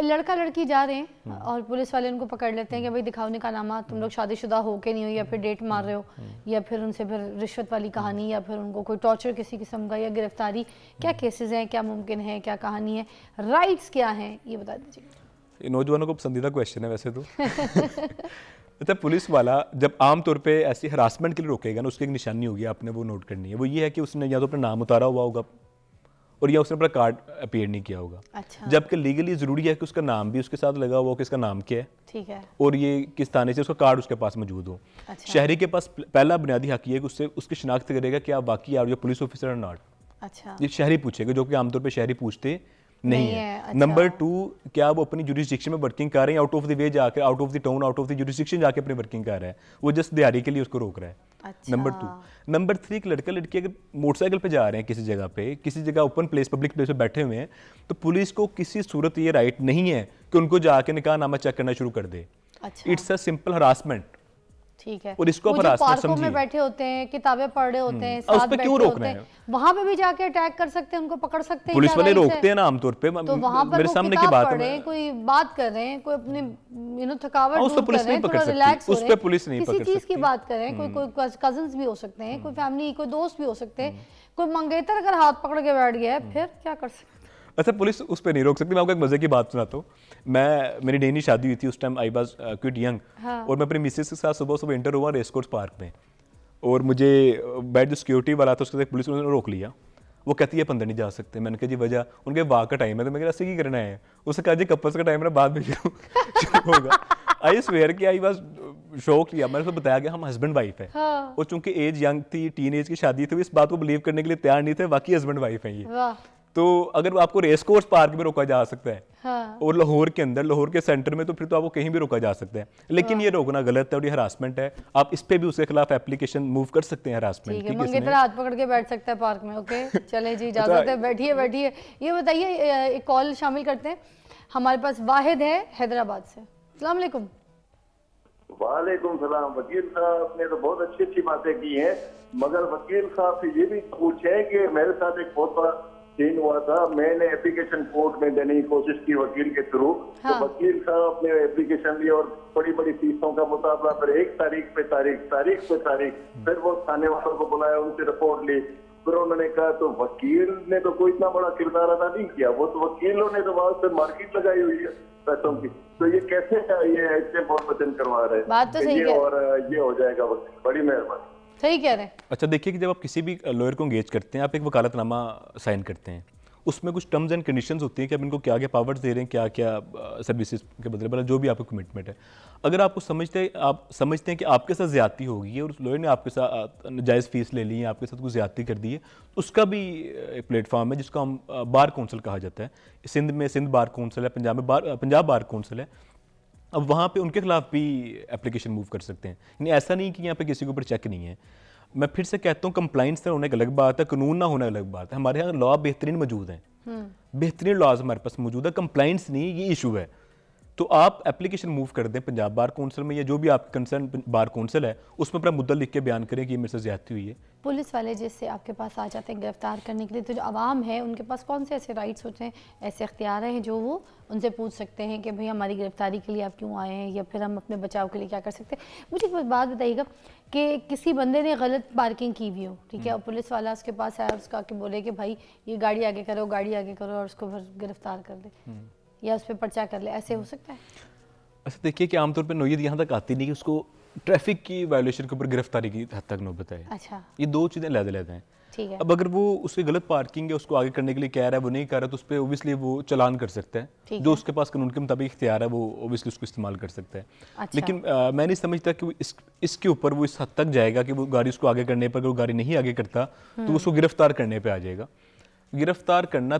लड़का लड़की जा रहे हैं और पुलिस वाले उनको पकड़ लेते हैं कि भाई दिखाओ निकाहनामा, तुम लोग शादीशुदा हो के नहीं हो, या फिर डेट मार रहे हो, या फिर उनसे फिर रिश्वत वाली कहानी, या फिर उनको कोई टॉर्चर किसी किस्म का, या गिरफ्तारी, क्या केसेस हैं, क्या मुमकिन है, क्या कहानी है, राइट्स क्या हैं, ये बता दीजिए। ये नौजवानों को पसंदीदा क्वेश्चन है वैसे तो। अच्छा, पुलिस वाला जब आमतौर पे ऐसी हरासमेंट के लिए रोकेगा ना, उसकी एक निशानी होगी, आपने वो नोट करनी है। वो ये है कि उसने या तो अपना नाम उतारा हुआ होगा और या उसने अपना कार्ड अपीयर नहीं किया होगा। अच्छा। जबकि लीगली जरूरी है कि उसका नाम भी उसके साथ लगा हुआ हो कि इसका नाम क्या है, ठीक है, और ये किस थाने से, उसका कार्ड उसके पास मौजूद हो। अच्छा। शहरी के पास पहला बुनियादी हक ये है कि उससे उसकी शिनाख्त करेगा कि आप वाकई आर यू पुलिस ऑफिसर और नॉट। अच्छा। ये शहरी पूछेगा, जो कि आमतौर पर शहरी पूछते नहीं है। अच्छा। नंबर 2, क्या वो अपनी जुरिस्डिक्शन में वर्किंग कर रहे हैं, आउट ऑफ द वे जाकर, out of the town, out of the jurisdiction जाके अपनी वर्किंग कर रहा है, वो जस्ट दिहाड़ी के लिए उसको रोक रहा है। अच्छा। नंबर 2। नंबर 3, एक लड़का लड़की अगर मोटरसाइकिल पे जा रहे हैं किसी जगह पे, किसी जगह ओपन प्लेस, पब्लिक प्लेस पे बैठे हुए हैं, तो पुलिस को किसी सूरत ये राइट नहीं है कि उनको जाके निकाहनामा चेक करना शुरू कर दे। अच्छा। It's a simple harassment. ठीक है। और इसको वो जो हरासमेंट पार्कों में समझिए। बैठे होते हैं, किताबें पढ़ रहे होते हैं, उस साथ पे बैठे क्यों होते रोकना हैं, है? वहां पे भी जाके अटैक कर सकते हैं, उनको पकड़ सकते हैं, पुलिस क्या वाले rights रोकते है? हैं ना आमतौर पे, तो वहां पर मेरे वो सामने की किताब बात पढ़ रहे है। हैं, कोई बात कर रहे हैं, कोई अपने थकावट उस पे दूर पुलिस कर रहे नहीं हैं, पकड़ थोड़ा सकती, रिलैक्स हो उस रहे पे हैं, पुलिस नहीं किसी पकड़ चीज की सकती। बात कर रहे हैं, कोई कजन्स भी हो सकते हैं, कोई फैमिली, कोई दोस्त भी हो सकते हैं, कोई मंगेतर अगर हाथ पकड़ के बैठ गया है, फिर क्या कर सकते हैं? अच्छा, पुलिस उस पर नहीं रोक सकती। मैं आपको एक मजे की बात सुनाता हूँ। मेरी नई नई शादी हुई थी, उस time I was quit young, और मैं अपनी मिसेस के साथ सुबह सुबह इंटर हुआ रेस कोर्स पार्क में, और मुझे बैठ जो सिक्योरिटी वाला था उसके साथ पुलिस ने रोक लिया। वो कहती है आप अंदर नहीं जा सकते। मैंने कहा जी वजह? उनके वाक का टाइम है। तो मैं कहा ऐसे की करना है? उसने कहा जी कपल्स का टाइम है, बाद में शुरू होगा। आई स्वेयर कि आई वाज शॉक लिया। मैंने उसको बताया कि हम हस्बैंड वाइफ है, और चूंकि एज यंग थी, टीन एज की शादी थी, इस बात को बिलीव करने के लिए तैयार नहीं थे, बाकी हस्बैंड वाइफ है ये। तो अगर आपको रेस कोर्स पार्क में रोका जा सकता है, और लाहौर के अंदर, लाहौर के सेंटर में, तो फिर तो आपको कहीं भी रोका जा सकता है। लेकिन ये रोकना गलत है और ये हरासमेंट है। आप इस पे भी उसके खिलाफ एप्लीकेशन मूव कर सकते हैं हरासमेंट की। मंगेतर हाथ पकड़ के बैठ सकता है पार्क में। ओके, चले जी, इजाजत है, बैठिए बैठिए। ये बताइए, एक कॉल शामिल करते हैं। हमारे पास वाहिद है हैदराबाद से। अस्सलाम वालेकुम। वालेकुम सलाम। वकील साहब ने तो बहुत अच्छी अच्छी बातें की हैं, मगर वकील साहब से ये भी पूछे कि मेरे साथ एक बहुत बड़ा सीन हुआ था। मैंने एप्लीकेशन कोर्ट में देने की कोशिश की वकील के थ्रू। तो वकील साहब ने एप्लीकेशन ली और बड़ी बड़ी फीसों का मुताबला, फिर एक तारीख पे तारीख, फिर वो थाने वालों को बुलाया, उनसे रिपोर्ट ली, फिर उन्होंने कहा। तो वकील ने तो कोई इतना बड़ा किरदार अदा नहीं किया, वो तो वकीलों ने तो वहां से मार्केट लगाई हुई है पैसों की। तो ये कैसे ये ऐसे बहुत वचन करवा रहे हैं? बात तो सही है, और ये हो जाएगा वकील, बड़ी मेहरबानी। सही कह रहे हैं। अच्छा देखिए कि जब आप किसी भी लॉयर को एंगेज करते हैं, आप एक वकालतनामा साइन करते हैं, उसमें कुछ टर्म्स एंड कंडीशंस होती हैं कि आप इनको क्या क्या पावर्स दे रहे हैं, क्या क्या सर्विसेज के बदले, मतलब जो भी आपका कमिटमेंट है। अगर आप समझते हैं कि आपके साथ ज्यादती होगी और उस लॉयर ने आपके साथ नाजायज़ फीस ले ली है, आपके साथ कुछ ज्यादती कर दी है, उसका भी एक प्लेटफॉर्म है जिसको हम बार काउंसिल कहा जाता है। सिंध में सिंध बार काउंसिल है, पंजाब में पंजाब बार काउंसिल है। अब वहाँ पे उनके खिलाफ भी एप्लीकेशन मूव कर सकते हैं। यानी ऐसा नहीं कि यहाँ पे किसी के ऊपर चेक नहीं है। मैं फिर से कहता हूँ, कंप्लाइंस होने की अलग बात है, कानून ना होना अलग बात है। हमारे यहाँ लॉ बेहतरीन मौजूद हैं, बेहतरीन लॉज हमारे पास मौजूद है, कंप्लाइंस नहीं ये इशू है। तो आप एप्लीकेशन मूव कर दें पंजाब बार काउंसिल में, या जो भी आपकी कंसर्न बार काउंसिल है, उसमें अपना मुद्दा लिख के बयान करें कि ये मेरे से ज्यादती हुई है। पुलिस वाले जिससे आपके पास आ जाते हैं गिरफ्तार करने के लिए, तो जो आवाम है उनके पास कौन से ऐसे राइट्स होते हैं, ऐसे अख्तियार हैं जो वो उनसे पूछ सकते हैं कि भाई हमारी गिरफ्तारी के लिए आप क्यों आए हैं, या फिर हम अपने बचाव के लिए क्या कर सकते हैं? मुझे एक बात बताइएगा कि किसी बंदे ने गलत पार्किंग की हुई हो, ठीक है, और पुलिस वाला उसके पास आया, उसका के बोले कि भाई ये गाड़ी आगे करो, गाड़ी आगे करो, और उसको फिर गिरफ्तार कर दे या उस पर पर्चा कर ले, ऐसे हो सकता है? अच्छा देखिए कि आमतौर पर नोयत यहाँ तक आती नहीं कि उसको ट्रैफिक की वायलेशन के ऊपर गिरफ्तारी की हद तक नौबत है। अच्छा, ये दो चीज़ें अलग-अलग हैं। ठीक है। अब अगर वो उसकी गलत पार्किंग है, उसको आगे करने के लिए कह रहा है, वो नहीं कर रहा, तो उस पर ओबियसली वो चलान कर सकता है। जो उसके पास कानून के मुताबिक इख्तियार है, वो ओबियसली उसको इस्तेमाल कर सकता है। अच्छा। लेकिन मैं नहीं समझता कि वो इसके ऊपर वो इस हद तक जाएगा कि वो गाड़ी उसको आगे करने पर, अगर वो गाड़ी नहीं आगे करता तो उसको गिरफ्तार करने पर आ जाएगा। गिरफ्तार करना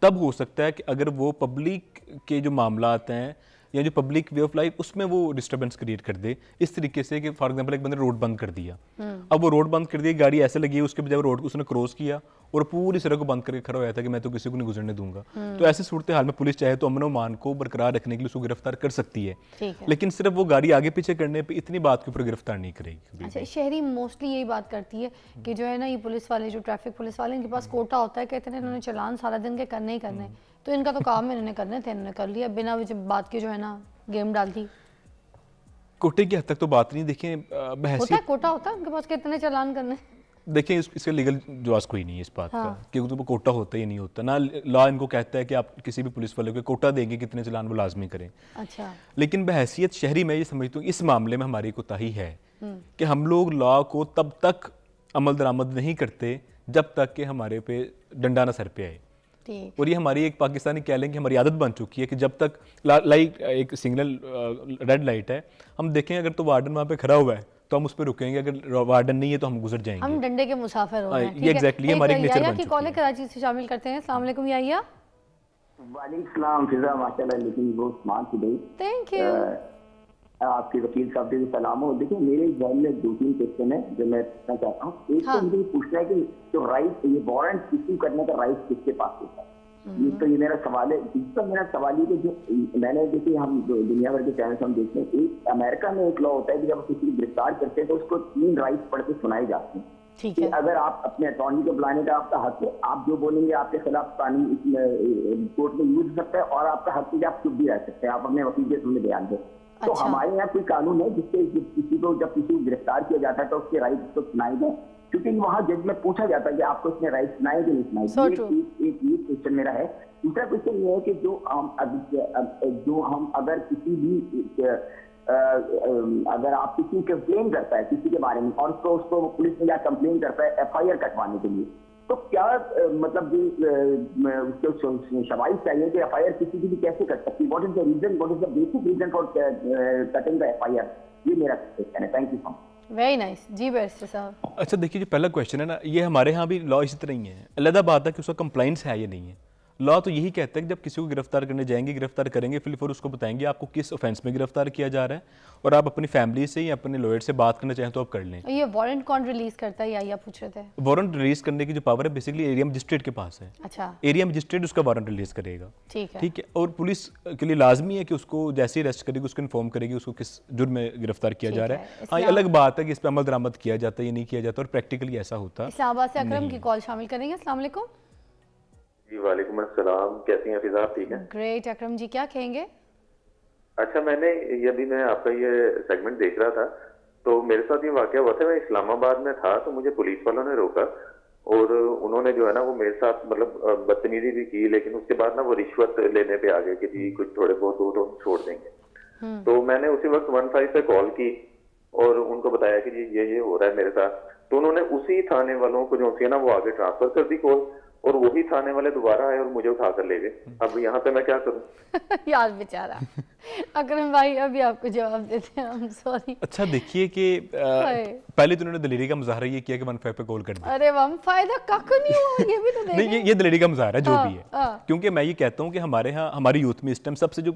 तब हो सकता है कि अगर वो पब्लिक के जो मामला आते हैं या जो पब्लिक वे ऑफ लाइफ, उसमें वो डिस्टर्बेंस क्रिएट कर दे इस तरीके से कि फॉर एग्जांपल एक बंदे ने रोड बंद कर दिया, अब वो रोड बंद कर दिया, गाड़ी ऐसे लगी है, उसके बजाय रोड उसने क्रॉस किया और पूरी सड़क को बंद करके खड़ा होया था कि मैं तो किसी को नहीं गुजरने दूंगा। तो ऐसी सूरत हाल में पुलिस चाहे तो अमन मान को बरकरार रखने के लिए उसको गिरफ्तार कर सकती है, लेकिन सिर्फ वो गाड़ी आगे पीछे करने पर इतनी बात के ऊपर गिरफ्तार नहीं करेगी। अच्छा, शहरी मोस्टली यही बात करती है कि जो है ना, ये पुलिस वाले, जो ट्रैफिक पुलिस वाले, इनके पास कोटा होता है, कहते हैं इन्होंने चलान सारा दिन के करने ही करने, तो इनका तो काम इन्होंने करने थे, इन्होंने कर लिया बिना बात के, जो है ना गेम डाल दी। कोटे की हद तक तो बात नहीं, देखें होता है कोटा होता है उनके पास, कितने चालान करने। देखें इसका लीगल जवाब कोई नहीं है इस बात हाँ। का कि तो कोटा होता ही नहीं होता ना। लॉ इनको कहता है कि आप किसी भी पुलिस वाले को कोटा देंगे कितने चालान वो लाजमी करें। अच्छा। लेकिन बहैसियत शहरी मैं ये समझता हूँ इस मामले में हमारी कोताही है कि हम लोग लॉ को तब तक अमल दरामद नहीं करते जब तक कि हमारे पे डंडा ना सर पे आए। और ये हमारी एक पाकिस्तानी कह लें कि हमारी आदत बन चुकी है कि जब तक लाइट एक सिग्नल रेड लाइट है, हम देखें अगर तो वार्डन वहाँ पे खड़ा हुआ है तो हम उस पर रुकेंगे, अगर वार्डन नहीं है तो हम गुजर जाएंगे। हम डंडे के मुसाफिर हो रहे हैं। ये एग्जैक्टली हमारी नेचर बन चुकी है। कॉल कराची से शामिल करते हैं। अस्सलाम वालेकुम याहिया। वालेकुम सलाम फिजा, माशाल्लाह लेकिन वो स्मार्ट थी भाई। Thank you. आपके वकील साहब से सलाम हो। देखिए मेरे घर में 2-3 क्वेश्चन है जो मैं पूछना चाहता हूँ। एक तो मुझे पूछना है कि जो राइट, ये वारंट इश्यू करने का राइट किसके पास होता है, ये तो ये मेरा सवाल है। दूसरा मेरा सवाल ये कि जो मैंने देखिए हम दुनिया भर के चैनल हम देखते हैं, एक अमेरिका में एक लॉ होता है कि जब किसी को गिरफ्तार करते हैं तो उसको 3 राइट्स पढ़ के सुनाए जाते हैं। ठीक है। अगर आप अपने अटॉर्नी को बुलाने का आपका हक है, आप जो बोलेंगे आपके खिलाफ कानून कोर्ट में यूज हो सकता है, और आपका हक है कि आप चुप भी रह सकते हैं, आप अपने वकील के सामने बयान दें। तो हमारे यहाँ कोई कानून है जिससे किसी को जब किसी को गिरफ्तार किया जाता है तो उसके राइट को सुनाए जाए, क्योंकि वहाँ जज में पूछा जाता है कि आपको इसने राइट सुनाए कि नहीं सुनाए। एक क्वेश्चन मेरा है। दूसरा क्वेश्चन ये है कि जो हम अगर किसी भी अगर आप किसी कंप्लेन करता है किसी के बारे में और उसको पुलिस में या कंप्लेन करता है FIR कटवाने के लिए, तो क्या मतलब उसको शवाइद चाहिए कि FIR किसी की भी कैसे कट सकती है? What is the reason, what is the basic reason for cutting the FIR? ये मेरा क्वेश्चन है। Thank you so much. Very nice जी बैरिस्टर साहब। अच्छा देखिए, जो पहला क्वेश्चन है ना, ये हमारे यहाँ भी लॉ इसी तरह ही है। अलग बात है कि उसका कंप्लाइंस है या नहीं है। लॉ तो यही कहता है कि जब किसी को गिरफ्तार करने जाएंगे, गिरफ्तार करेंगे, फिर उसको बताएंगे आपको किस ऑफेंस में गिरफ्तार किया जा रहा है, और आप अपनी फैमिली से या अपने लॉयर से बात करना चाहें तो आप कर लें। ये वारंट कौन रिलीज करता है, या पूछ रहे थे? वारंट रिलीज करने की जो पावर है बेसिकली एरिया मजिस्ट्रेट के पास है। अच्छा। एरिया मजिस्ट्रेट उसका वारंट रिलीज करेगा। ठीक है। ठीक है। और पुलिस के लिए लाजमी है कि उसको जैसे ही अरेस्ट करेगी उसको इन्फॉर्म करेगी उसको किस जुर्म में गिरफ्तार किया जा रहा है। हाँ, अलग बात है कि इस पर अमल दरामद किया जाता है या नहीं किया जाता, और प्रैक्टिकली ऐसा होता है। इस्लामाबाद से अकरम की कॉल शामिल करेंगे। अस्सलाम वालेकुम। जी वालेकुम अस्सलाम, कैसी हैं फिजा, आप ठीक हैं? ग्रेट अकरम जी, क्या कहेंगे? अच्छा, मैंने यदि मैं आपका ये सेगमेंट देख रहा था तो मेरे साथ ये वाकया हुआ था। मैं इस्लामाबाद में था तो मुझे पुलिस वालों ने रोका और उन्होंने जो है ना वो मेरे साथ मतलब बदतमीजी भी की, लेकिन उसके बाद ना वो रिश्वत लेने पे आ गए कि जी कुछ थोड़े बहुत दूर तो छोड़ देंगे। तो मैंने उसी वक्त 15 पे कॉल की और उनको बताया कि जी ये हो रहा है मेरे साथ। तो उन्होंने उसी थाने वालों को जो ना वो आगे ट्रांसफर कर दी कॉल, और वही थाने वाले दोबारा आए और मुझे उठा कर ले गए। अब यहाँ पे मैं क्या करूँ? यार बेचारा अकरम भाई, अभी आपको जवाब देते हैं। I'm sorry। अच्छा देखिए कि पहले तो उन्होंने दलेरी का मुजाहरा ये किया कि 15 पे कॉल कर दिया। अरे वाह, फायदा काकू नहीं हुआ, ये भी तो देखें। नहीं, ये दलेरी का मुजाहरा है जो भी है। क्योंकि मैं ये कहता हूँ कि हमारे यहाँ हमारी यूथ में इस टाइम सबसे जो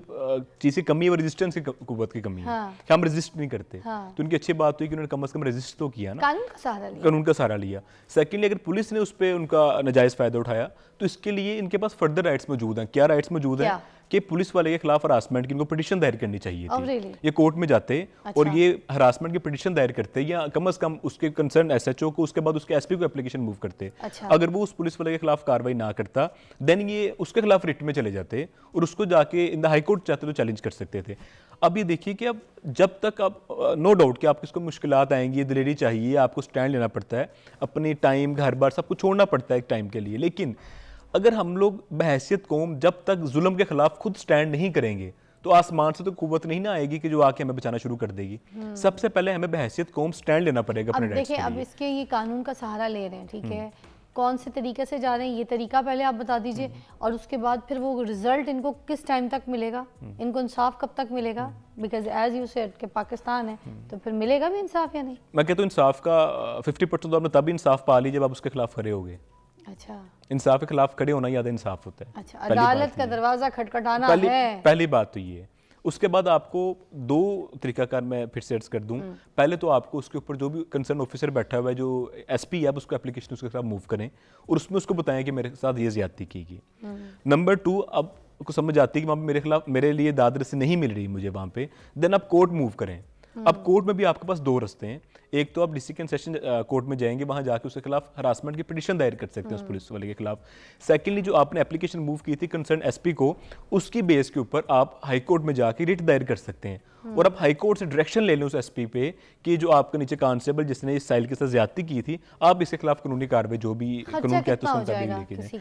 चीज़ की कमी है वो रेजिस्टेंस की कुव्वत की कमी है कि हम रेजिस्ट नहीं करते। तो उनकी अच्छी बात हुई कि उन्होंने कम से कम रेजिस्ट तो किया ना, कानून का सहारा लिया। सेकेंडली, अगर पुलिस ने उस पर उनका नाजायज़ फायदा उठाया तो इसके लिए इनके पास फर्दर राइट्स मौजूद हैं। क्या राइट्स मौजूद हैं? कि पुलिस वाले के खिलाफ हरासमेंट की इनको पिटीशन दायर करनी चाहिए थी। ये कोर्ट में जाते और ये हरासमेंट की पिटीशन दायर करते, या कम से कम उसके कंसर्न SHO को, उसके बाद उसके SP को एप्लीकेशन मूव करते। अगर वो उस पुलिस वाले के खिलाफ कार्रवाई ना करता देन ये उसके खिलाफ रिट में चले जाते और उसको जाके इन द हाई कोर्ट चाहते तो चैलेंज कर सकते थे। अब ये देखिए कि अब जब तक आप नो डाउट कि आपको इसको मुश्किलात आएंगी, दिलेरी चाहिए, आपको स्टैंड लेना पड़ता है, अपनी टाइम घर बार सब कुछ छोड़ना पड़ता है एक टाइम के लिए। लेकिन अगर हम लोग बहैसियत कौम जब तक जुल्म के खिलाफ खुद स्टैंड नहीं करेंगे तो आसमान से तो कुव्वत नहीं ना आएगी कि जो आके हमें बचाना शुरू कर देगी। सबसे पहले हमें बहैसियत कौम स्टैंड लेना पड़ेगा अपने राइट्स के लिए। अब इसके ये कानून का सहारा ले रहे हैं, ठीक है, कौन से तरीके से जा रहे हैं ये तरीका पहले आप बता दीजिए, और उसके बाद फिर वो रिजल्ट इनको किस टाइम तक मिलेगा, इनको इंसाफ कब तक मिलेगा? बिकॉज एज यू सेड कि पाकिस्तान है तो फिर मिलेगा भी इंसाफ या नहीं? मैं कहता हूँ इंसाफ का 50% तो आपने तभी इंसाफ पा ली जब आप उसके खिलाफ खड़े हो गए। अच्छा, इंसाफ के खिलाफ खड़े होना ज्यादा इंसाफ होता है। अच्छा, अदालत का दरवाजा खटखटाना है पहली बात तो ये है। उसके बाद आपको 2 तरीकाकार मैं फिर से अर्ज कर दूं। पहले तो आपको उसके ऊपर जो भी कंसर्न ऑफिसर बैठा हुआ है, जो SP है, आप उसको एप्लीकेशन उसके खिलाफ मूव करें और उसमें उसको बताएं कि मेरे साथ ये ज्यादती की गई। नंबर 2, अब को समझ आती है कि वहाँ पे मेरे लिए दाद रसी नहीं मिल रही मुझे वहाँ पे, देन आप कोर्ट मूव करें। अब कोर्ट में भी आपके पास दो रास्ते हैं, एक तो आप डिस्ट्रिक्ट एंड सेशन कोर्ट में जाएंगे, वहां जाके उसके खिलाफ हरासमेंट की पिटीशन दायर कर सकते हैं उस पुलिस वाले के खिलाफ। सेकेंडली जो आपने एप्लीकेशन मूव की थी कंसर्न एसपी को, उसकी बेस के ऊपर आप हाई कोर्ट में जाके रिट दायर कर सकते हैं और आप हाई कोर्ट से डायरेक्शन ले लें उस एसपी पे कि जो आपके नीचे कांस्टेबल जिसने इस साइल के साथ ज्यादती की थी, आप इसके खिलाफ कानूनी कार्रवाई जो भी कानून कहते हैं उसके मुताबिक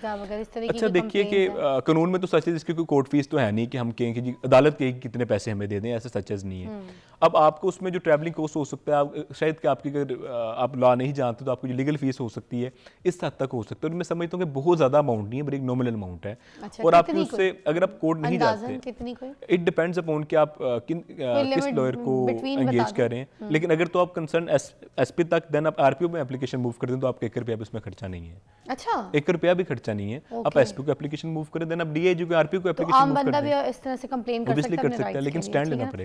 लेके। अच्छा देखिए कि कानून में तो सच है, इसकी कोई कोर्ट फीस तो है नहीं कि हम कहें कि जी अदालत के कितने पैसे हमें दे दें, ऐसे सचेज नहीं है। अब आपको उसमें जो ट्रैवलिंग कॉस्ट हो सकता है, आप शायद कि आपकी अगर आप लॉ नहीं जानते तो आपको जो लीगल फीस हो सकती है इस हद तक हो सकता है, और मैं समझता हूँ कि बहुत ज़्यादा अमाउंट नहीं है, बड़ी एक नॉमिनल अमाउंट है। और आपकी उससे अगर आप कोर्ट नहीं जाते, इट डिपेंड्स अपॉन कि आप किस लॉयर को एंगेज करें, लेकिन अगर तो आप कंसर्न एसपी तक देन आप आरपीओ में एप्लीकेशन मूव कर दें तो आपको 1 रुपया भी उसमें खर्चा नहीं है। अच्छा, 1 रुपया भी खर्चा नहीं है। आप एसपी को एप्लीकेशन मूव करें, देन आप डीआईजी को आरपीओ को एप्लीकेशन मूव कर दें, आम बंदा भी इस तरह से कंप्लेन कर सकता है, लेकिन स्टैंड लेना पड़ेगा।